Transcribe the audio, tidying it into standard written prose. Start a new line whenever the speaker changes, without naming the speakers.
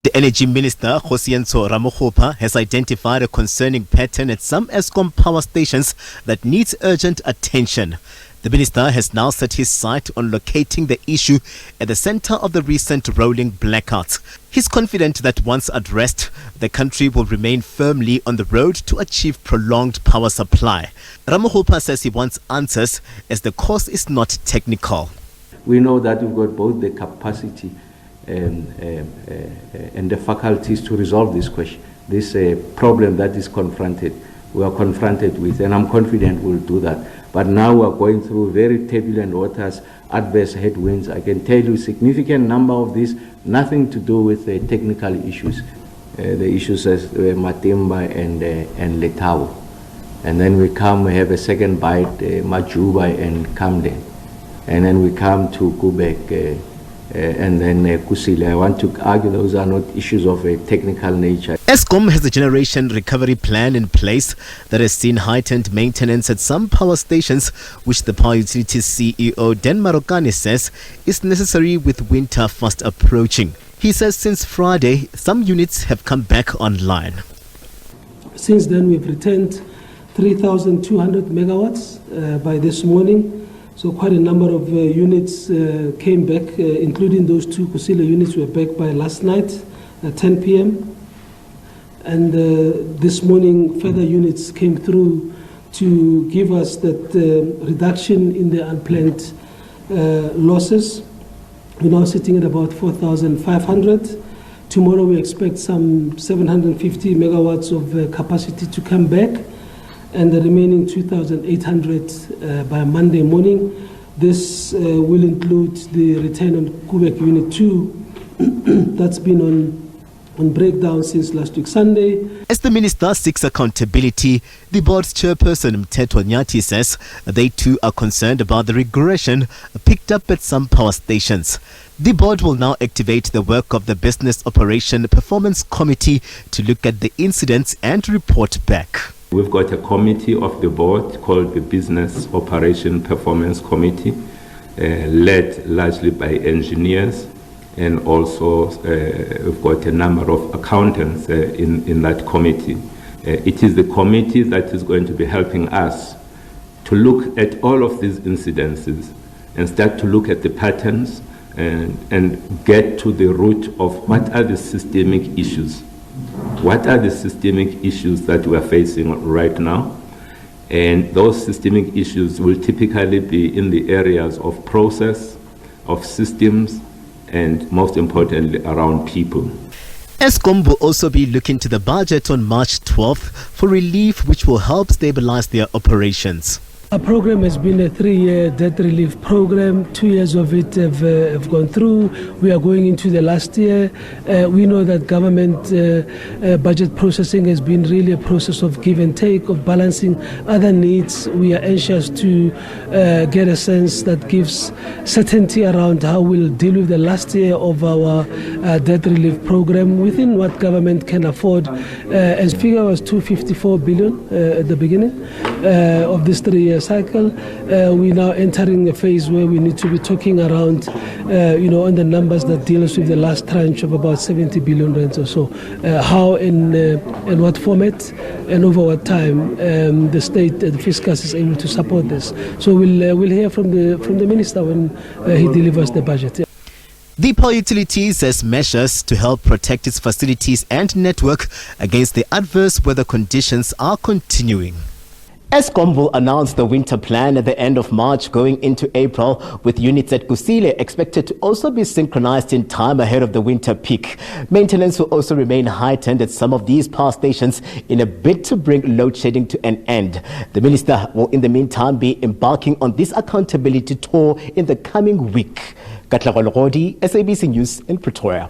The Energy Minister Kgosientsho Ramokgopa has identified a concerning pattern at some Eskom power stations that needs urgent attention. The minister has now set his sight on locating the issue at the center of the recent rolling blackouts. He's confident that once addressed, the country will remain firmly on the road to achieve prolonged power supply. Ramokgopa says he wants answers as the cause is not technical.
We know that we've got both the capacity and the faculties to resolve this question, this problem that is we are confronted with, and I'm confident we'll do that. But now we are going through very turbulent waters, adverse headwinds. I can tell you a significant number of these, nothing to do with the technical issues. The issues as Matimba and Letao. And then we have a second bite, Majuba and Camden. And then we come to Koeberg and then Kusile. I want to argue those are not issues of a technical nature.
Eskom has a generation recovery plan in place that has seen heightened maintenance at some power stations, which the Power Utilities CEO Dan Marokane says is necessary with winter fast approaching. He says since Friday, some units have come back online.
Since then, we've returned 3,200 megawatts by this morning. So quite a number of units came back, including those two Kusile units were back by last night at 10 p.m. And this morning, further units came through to give us that reduction in the unplanned losses. We're now sitting at about 4,500. Tomorrow we expect some 750 megawatts of capacity to come back, and the remaining 2,800 by Monday morning. This will include the return on Koeberg Unit 2 that's been on breakdown since last week Sunday.
As the minister seeks accountability, the board's chairperson Mteto Nyati says they too are concerned about the regression picked up at some power stations. The board will now activate the work of the Business Operation Performance Committee to look at the incidents and report back.
We've got a committee of the board called the Business Operation Performance Committee, led largely by engineers, and also we've got a number of accountants in that committee. It is the committee that is going to be helping us to look at all of these incidences and start to look at the patterns and get to the root of what are the systemic issues. What are the systemic issues that we are facing right now? And those systemic issues will typically be in the areas of process, of systems, and most importantly, around people.
Eskom will also be looking to the budget on March 12th for relief which will help stabilize their operations.
Our program has been a 3-year debt relief program. 2 years of it have gone through. We are going into the last year. We know that government budget processing has been really a process of give and take, of balancing other needs. We are anxious to get a sense that gives certainty around how we'll deal with the last year of our debt relief program within what government can afford. As figure was 254 billion at the beginning of this 3-year cycle. We're now entering a phase where we need to be talking around, on the numbers that deals with the last tranche of about 70 billion rands or so. How in what format and over what time the state, the fiscus is able to support this. So we'll hear from the minister when he delivers the budget. Yeah.
The Power Utilities has measures to help protect its facilities and network against the adverse weather conditions are continuing. Eskom will announce the winter plan at the end of March going into April, with units at Kusile expected to also be synchronized in time ahead of the winter peak. Maintenance will also remain heightened at some of these power stations in a bid to bring load shedding to an end. The minister will in the meantime be embarking on this accountability tour in the coming week. Katlagologodi, SABC News in Pretoria.